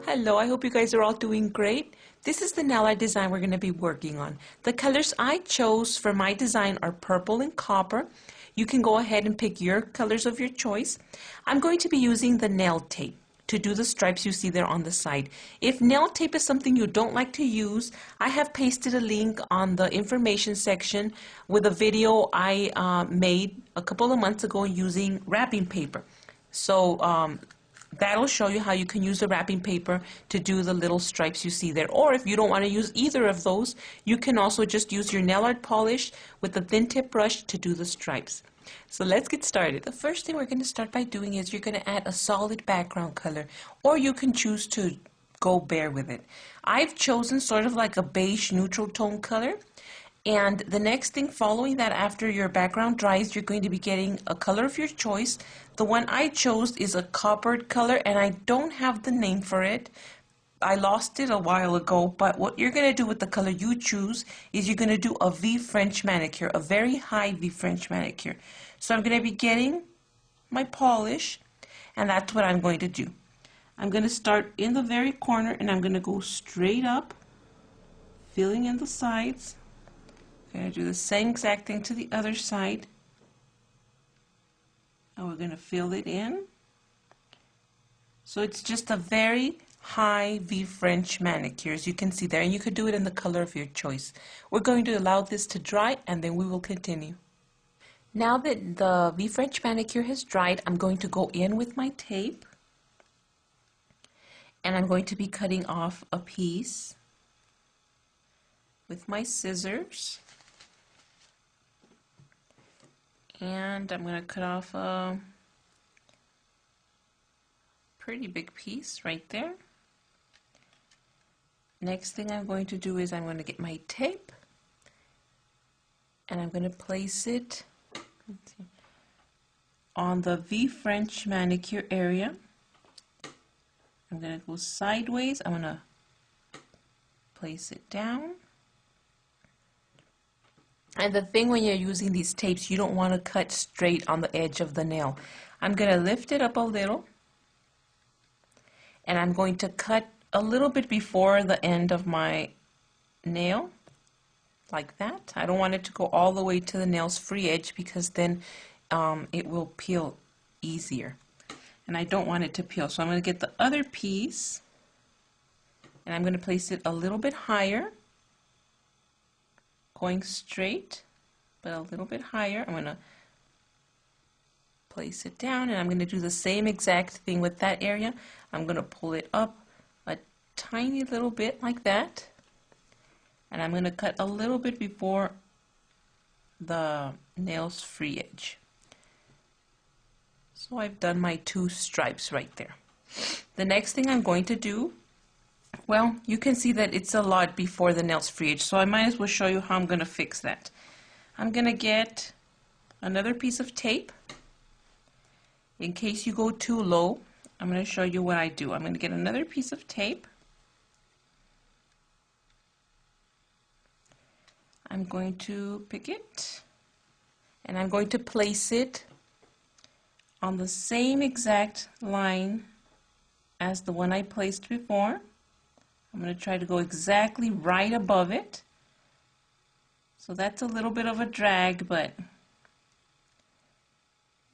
Hello, I hope you guys are all doing great. This is the nail art design we're going to be working on. The colors I chose for my design are purple and copper. You can go ahead and pick your colors of your choice. I'm going to be using the nail tape to do the stripes you see there on the side. If nail tape is something you don't like to use, I have pasted a link on the information section with a video I made a couple of months ago using wrapping paper. So that'll show you how you can use the wrapping paper to do the little stripes you see there. Or if you don't want to use either of those, you can also just use your nail art polish with the thin tip brush to do the stripes. So let's get started. The first thing we're going to start by doing is you're going to add a solid background color, or you can choose to go bare with it. I've chosen sort of like a beige neutral tone color. And the next thing following that, after your background dries, you're going to be getting a color of your choice. The one I chose is a coppered color, and I don't have the name for it. I lost it a while ago, but what you're going to do with the color you choose is you're going to do a V French manicure, a very high V French manicure. So I'm going to be getting my polish, and that's what I'm going to do. I'm going to start in the very corner, and I'm going to go straight up, filling in the sides. I'm going to do the same exact thing to the other side. And we're going to fill it in. So it's just a very high V French manicure, as you can see there, and you could do it in the color of your choice. We're going to allow this to dry, and then we will continue. Now that the V French manicure has dried, I'm going to go in with my tape, and I'm going to be cutting off a piece with my scissors. And I'm going to cut off a pretty big piece right there. Next thing I'm going to do is I'm going to get my tape, and I'm going to place it on the V French manicure area. I'm going to go sideways. I'm going to place it down. And the thing when you're using these tapes, you don't want to cut straight on the edge of the nail. I'm going to lift it up a little, and I'm going to cut a little bit before the end of my nail, like that. I don't want it to go all the way to the nail's free edge, because then it will peel easier. And I don't want it to peel. So I'm going to get the other piece, and I'm going to place it a little bit higher. Going straight, but a little bit higher. I'm going to place it down, and I'm going to do the same exact thing with that area. I'm going to pull it up a tiny little bit like that, and I'm going to cut a little bit before the nail's free edge. So I've done my two stripes right there. The next thing I'm going to do, well, you can see that it's a lot before the nail's free edge, so I might as well show you how I'm going to fix that. I'm going to get another piece of tape. In case you go too low, I'm going to show you what I do. I'm going to get another piece of tape. I'm going to pick it, and I'm going to place it on the same exact line as the one I placed before. I'm going to try to go exactly right above it. So that's a little bit of a drag, but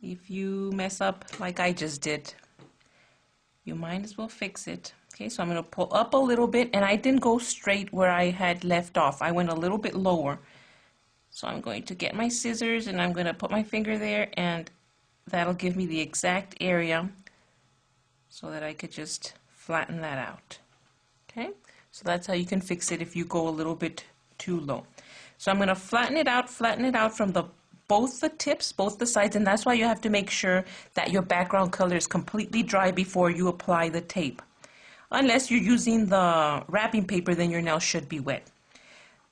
if you mess up like I just did, you might as well fix it. Okay, so I'm going to pull up a little bit, and I didn't go straight where I had left off. I went a little bit lower. So I'm going to get my scissors, and I'm going to put my finger there, and that'll give me the exact area so that I could just flatten that out. Okay, so that's how you can fix it if you go a little bit too low. So I'm going to flatten it out from both the tips, both the sides, and that's why you have to make sure that your background color is completely dry before you apply the tape. Unless you're using the wrapping paper, then your nail should be wet.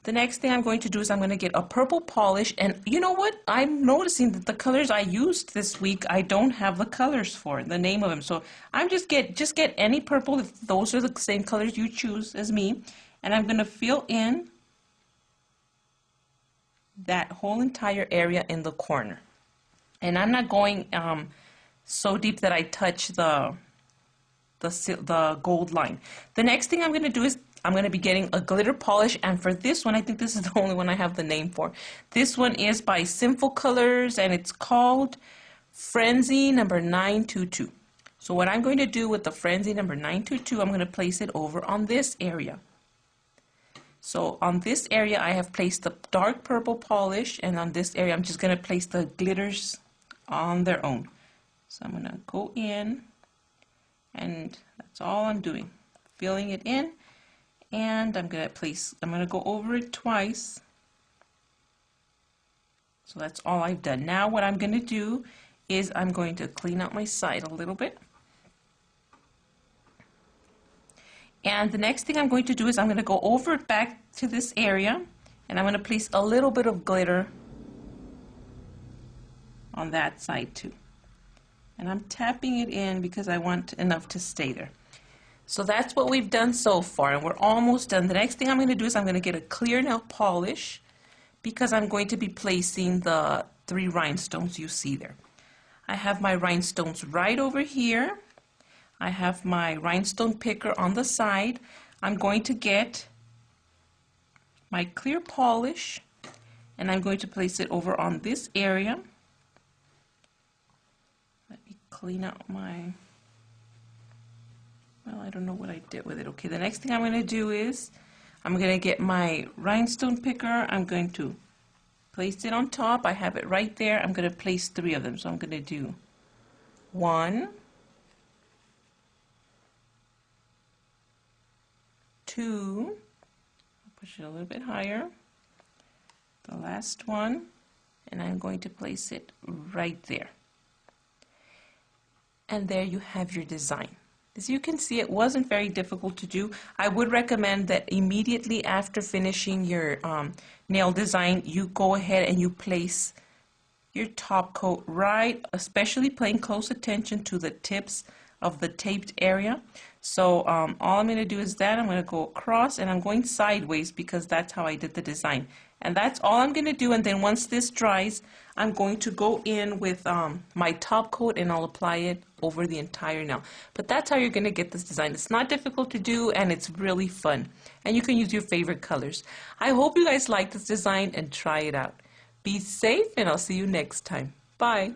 The next thing I'm going to do is I'm going to get a purple polish, and you know what? I'm noticing that the colors I used this week, I don't have the colors for, the name of them. So I'm just get any purple if those are the same colors you choose as me, and I'm going to fill in that whole entire area in the corner. And I'm not going so deep that I touch the the gold line. The next thing I'm going to do is I'm going to be getting a glitter polish, and for this one, I think this is the only one I have the name for. This one is by Sinful Colors, and it's called Frenzy number 922. So what I'm going to do with the Frenzy number 922, I'm going to place it over on this area. So on this area, I have placed the dark purple polish, and on this area, I'm just going to place the glitters on their own. So I'm going to go in, and that's all I'm doing, filling it in, and I'm going to go over it twice. So that's all I've done. Now what I'm going to do is I'm going to clean up my side a little bit. And the next thing I'm going to do is I'm going to go over back to this area, and I'm going to place a little bit of glitter on that side too. And I'm tapping it in because I want enough to stay there. So that's what we've done so far, and we're almost done. The next thing I'm going to do is I'm going to get a clear nail polish because I'm going to be placing the 3 rhinestones you see there. I have my rhinestones right over here. I have my rhinestone picker on the side. I'm going to get my clear polish, and I'm going to place it over on this area. Let me clean out my, well, I don't know what I did with it. Okay, the next thing I'm going to do is I'm going to get my rhinestone picker. I'm going to place it on top. I have it right there. I'm going to place 3 of them. So I'm going to do 1, 2, push it a little bit higher, the last one, and I'm going to place it right there. And there you have your design. As you can see, it wasn't very difficult to do. I would recommend that immediately after finishing your nail design, you go ahead and you place your top coat right, especially paying close attention to the tips of the taped area. So all I'm going to do is that I'm going to go across, and I'm going sideways because that's how I did the design. And that's all I'm going to do, and then once this dries, I'm going to go in with my top coat, and I'll apply it over the entire nail. But that's how you're going to get this design. It's not difficult to do, and it's really fun. And you can use your favorite colors. I hope you guys like this design and try it out. Be safe, and I'll see you next time. Bye.